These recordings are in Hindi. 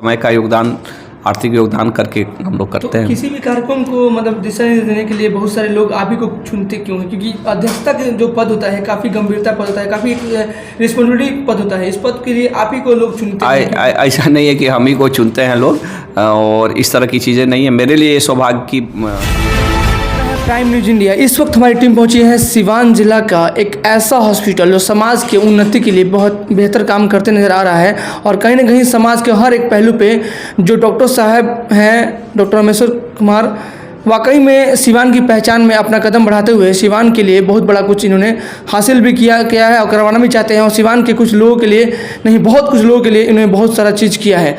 समय का योगदान, आर्थिक योगदान करके हम लोग करते हैं। किसी भी कार्यक्रम को मतलब दिशा निर्देश देने के लिए बहुत सारे लोग आप ही को चुनते क्यों हैं? क्योंकि अध्यक्षता के जो पद होता है काफ़ी गंभीरता पद होता है, काफ़ी रिस्पॉन्सिबिलिटी पद होता है। इस पद के लिए आप ही को लोग चुनते हैं। ऐसा नहीं है कि हम ही को चुनते हैं लोग, और इस तरह की चीज़ें नहीं है। मेरे लिए ये सौभाग्य की प्राइम न्यूज इंडिया। इस वक्त हमारी टीम पहुंची है सिवान जिला का एक ऐसा हॉस्पिटल जो समाज के उन्नति के लिए बहुत बेहतर काम करते नज़र आ रहा है, और कहीं ना कहीं समाज के हर एक पहलू पे जो डॉक्टर साहब हैं, डॉक्टर रामेश्वर कुमार, वाकई में सिवान की पहचान में अपना कदम बढ़ाते हुए सिवान के लिए बहुत बड़ा कुछ इन्होंने हासिल भी किया है और करवाना भी चाहते हैं। और सिवान के कुछ लोगों के लिए नहीं, बहुत कुछ लोगों के लिए इन्होंने बहुत सारा चीज़ किया है।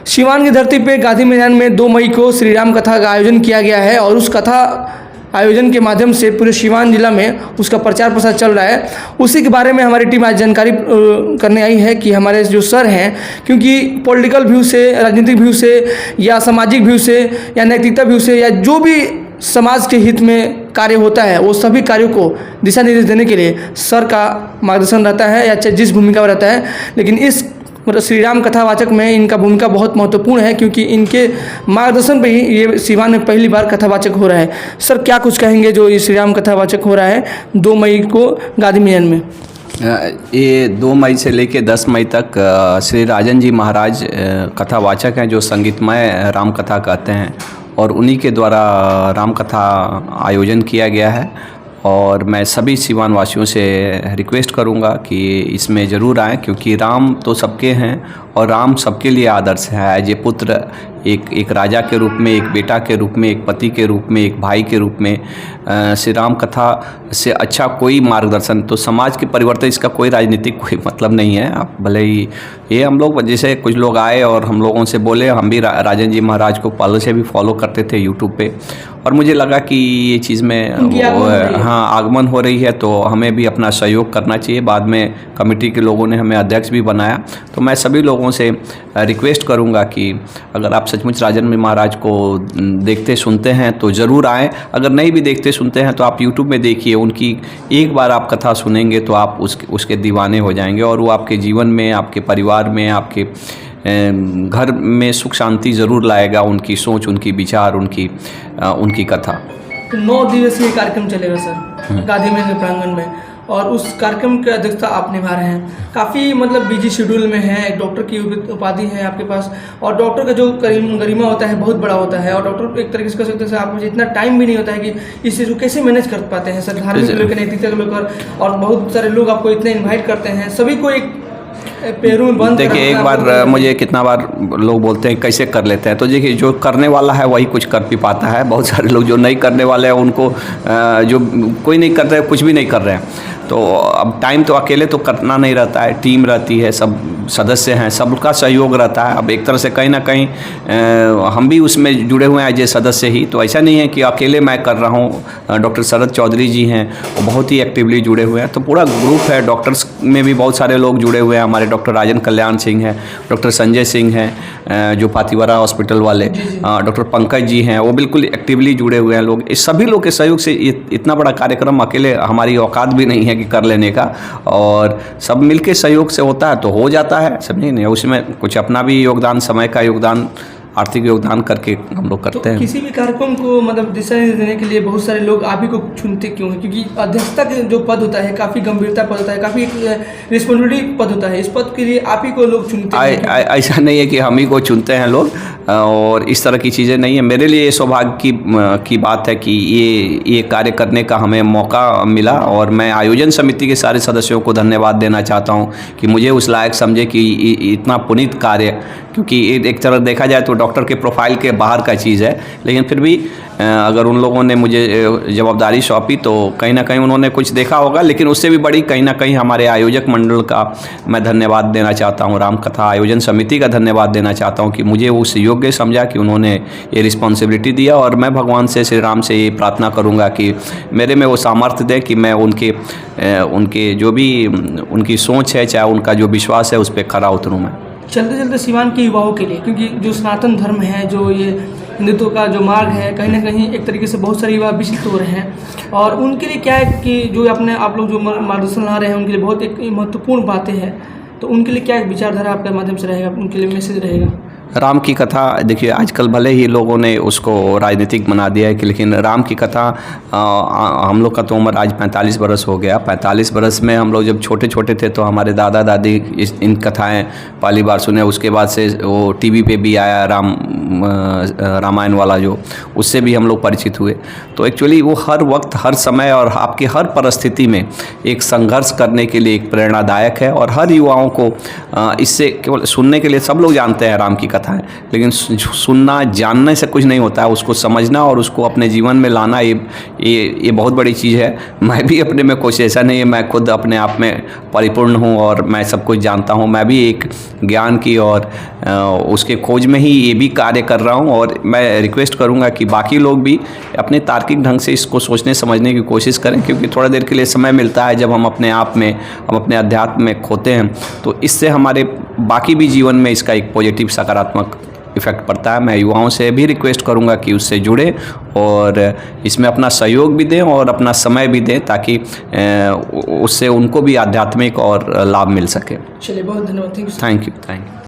सिवान की धरती पे गांधी मैदान में 2 मई को श्री राम कथा का आयोजन किया गया है, और उस कथा आयोजन के माध्यम से पूरे सिवान जिला में उसका प्रचार प्रसार चल रहा है। उसी के बारे में हमारी टीम आज जानकारी करने आई है कि हमारे जो सर हैं, क्योंकि पॉलिटिकल व्यू से, राजनीतिक व्यू से, या सामाजिक व्यू से, या नैतिकता व्यू से, या जो भी समाज के हित में कार्य होता है, वो सभी कार्यों को दिशा निर्देश देने के लिए सर का मार्गदर्शन रहता है, या जिस भूमिका में रहता है। लेकिन इस मतलब श्री राम कथावाचक में इनका भूमिका बहुत महत्वपूर्ण है, क्योंकि इनके मार्गदर्शन पे ही ये सिवान में पहली बार कथावाचक हो रहा है। सर, क्या कुछ कहेंगे जो ये श्री राम कथावाचक हो रहा है 2 मई को गांधी मैदान में? ये 2 मई से लेकर 10 मई तक श्री राजन जी महाराज कथावाचक हैं, जो संगीतमय राम कथा कहते हैं, और उन्हीं के द्वारा राम कथा आयोजन किया गया है। और मैं सभी सिवान वासियों से रिक्वेस्ट करूंगा कि इसमें ज़रूर आएँ, क्योंकि राम तो सबके हैं और राम सबके लिए आदर्श है। एज ए पुत्र, एक राजा के रूप में, एक बेटा के रूप में, एक पति के रूप में, एक भाई के रूप में श्री राम कथा से अच्छा कोई मार्गदर्शन, तो समाज के परिवर्तन, इसका कोई राजनीतिक कोई मतलब नहीं है। आप भले ही ये हम लोग जैसे कुछ लोग आए और हम लोगों से बोले, हम भी राजन जी महाराज को पहले से भी फॉलो करते थे यूट्यूब पे, और मुझे लगा कि ये चीज़ में हाँ आगमन हो रही है, तो हमें भी अपना सहयोग करना चाहिए। बाद में कमेटी के लोगों ने हमें अध्यक्ष भी बनाया। तो मैं सभी लोगों से रिक्वेस्ट करूंगा कि अगर आप सचमुच राजन महाराज को देखते सुनते हैं तो ज़रूर आएँ। अगर नहीं भी देखते सुनते हैं तो आप यूट्यूब में देखिए, उनकी एक बार आप कथा सुनेंगे तो आप उसके दीवाने हो जाएंगे, और वो आपके जीवन में, आपके परिवार में, आपके घर में सुख शांति ज़रूर लाएगा। उनकी सोच, उनकी विचार, उनकी कथा। तो 9 दिवसीय कार्यक्रम चलेगा सर गांधी मैदान प्रांगण में, और उस कार्यक्रम की अध्यक्षता आप निभा रहे हैं। काफ़ी मतलब बिजी शेड्यूल में है, एक डॉक्टर की उपाधि है आपके पास, और डॉक्टर का जो गरिमा होता है बहुत बड़ा होता है, और डॉक्टर एक तरीके से कह सकते हैं आप मुझे इतना टाइम भी नहीं होता है कि इस चीज़ को कैसे मैनेज कर पाते हैं सर, धार्मिक लोग, नैतिकता के लेकर, और बहुत सारे लोग आपको इतने इन्वाइट करते हैं, सभी को एक पैरों में बंद। देखिए, एक बार मुझे कितना बार लोग बोलते हैं कैसे कर लेते हैं, तो देखिए जो करने वाला है वही कुछ कर भी पाता है। बहुत सारे लोग जो नहीं करने वाले हैं, उनको जो कोई नहीं कर रहे, कुछ भी नहीं कर रहे हैं। तो अब टाइम तो अकेले तो करना नहीं रहता है, टीम रहती है, सब सदस्य हैं, सबका सहयोग रहता है। अब एक तरह से कहीं ना कहीं हम भी उसमें जुड़े हुए हैं एज ए सदस्य ही, तो ऐसा नहीं है कि अकेले मैं कर रहा हूँ। डॉक्टर शरद चौधरी जी हैं, वो बहुत ही एक्टिवली जुड़े हुए हैं, तो पूरा ग्रुप है। डॉक्टर्स में भी बहुत सारे लोग जुड़े हुए हैं, हमारे डॉक्टर राजन कल्याण सिंह हैं, डॉक्टर संजय सिंह हैं जो पातीवारा हॉस्पिटल वाले, डॉक्टर पंकज जी हैं, वो बिल्कुल एक्टिवली जुड़े हुए हैं लोग। इस सभी लोग के सहयोग से इतना बड़ा कार्यक्रम अकेले हमारी औकात भी नहीं है कि कर लेने का, और सब मिलके सहयोग से होता है तो हो जाता है, समझे नहीं। उसमें कुछ अपना भी योगदान, समय का योगदान, आर्थिक योगदान करके हम लोग करते हैं। किसी भी कार्यक्रम को मतलब दिशा निर्देश देने के लिए बहुत सारे लोग आप ही को चुनते क्यों हैं? क्योंकि अध्यक्षता के जो पद होता है काफ़ी गंभीरता पद होता है, काफ़ी रिस्पॉन्सिबिलिटी पद होता है। इस पद के लिए आप ही को लोग चुनते हैं। ऐसा नहीं है कि हम ही को चुनते हैं लोग, और इस तरह की चीज़ें नहीं है। मेरे लिए ये सौभाग्य की बात है कि ये कार्य करने का हमें मौका मिला, और मैं आयोजन समिति के सारे सदस्यों को धन्यवाद देना चाहता हूँ कि मुझे उस लायक समझे कि इतना पुनीत कार्य, क्योंकि एक तरह देखा जाए तो डॉक्टर के प्रोफाइल के बाहर का चीज़ है, लेकिन फिर भी अगर उन लोगों ने मुझे जवाबदारी सौंपी तो कहीं ना कहीं उन्होंने कुछ देखा होगा। लेकिन उससे भी बड़ी कहीं ना कहीं हमारे आयोजक मंडल का मैं धन्यवाद देना चाहता हूँ, राम कथा आयोजन समिति का धन्यवाद देना चाहता हूँ कि मुझे उस योग्य समझा कि उन्होंने ये रिस्पॉन्सिबिलिटी दिया। और मैं भगवान से, श्री राम से ये प्रार्थना करूँगा कि मेरे में वो सामर्थ्य दे कि मैं उनके जो भी उनकी सोच है, चाहे उनका जो विश्वास है, उस पर खरा उतरूँ। मैं चलते चलते सिवान के युवाओं के लिए, क्योंकि जो सनातन धर्म है, जो ये हिंदुत्व का जो मार्ग है, कहीं ना कहीं एक तरीके से बहुत सारे युवा विचलित हो रहे हैं, और उनके लिए क्या है कि जो आप लोग जो मार्गदर्शन ला रहे हैं, उनके लिए बहुत एक महत्वपूर्ण बातें हैं। तो उनके लिए क्या विचारधारा आपके माध्यम से रहेगा, उनके लिए मैसेज रहेगा? राम की कथा देखिए, आजकल भले ही लोगों ने उसको राजनीतिक बना दिया है कि, लेकिन राम की कथा हम लोग का तो उम्र आज 45 बरस हो गया। 45 बरस में हम लोग जब छोटे छोटे थे तो हमारे दादा दादी इन कथाएं पहली बार सुने। उसके बाद से वो टीवी पे भी आया रामायण वाला, जो उससे भी हम लोग परिचित हुए। तो एक्चुअली वो हर वक्त, हर समय और आपकी हर परिस्थिति में एक संघर्ष करने के लिए एक प्रेरणादायक है। और हर युवाओं को इससे केवल सुनने के लिए, सब लोग जानते हैं राम की कथा है, लेकिन सुनना जानने से कुछ नहीं होता है, उसको समझना और उसको अपने जीवन में लाना, ये बहुत बड़ी चीज़ है। मैं भी अपने में कुछ ऐसा नहीं है, मैं खुद अपने आप में परिपूर्ण हूँ और मैं सब कुछ जानता हूँ। मैं भी एक ज्ञान की और उसके खोज में ही ये भी कार्य कर रहा हूँ। और मैं रिक्वेस्ट करूँगा कि बाकी लोग भी अपने तार्किक ढंग से इसको सोचने समझने की कोशिश करें, क्योंकि थोड़ा देर के लिए समय मिलता है जब हम अपने आप में, हम अपने अध्यात्म में खोते हैं, तो इससे हमारे बाकी भी जीवन में इसका एक पॉजिटिव सकारात्मक इफ़ेक्ट पड़ता है। मैं युवाओं से भी रिक्वेस्ट करूंगा कि उससे जुड़े और इसमें अपना सहयोग भी दें और अपना समय भी दें, ताकि उससे उनको भी आध्यात्मिक और लाभ मिल सके। चलिए, बहुत धन्यवाद। Thank you.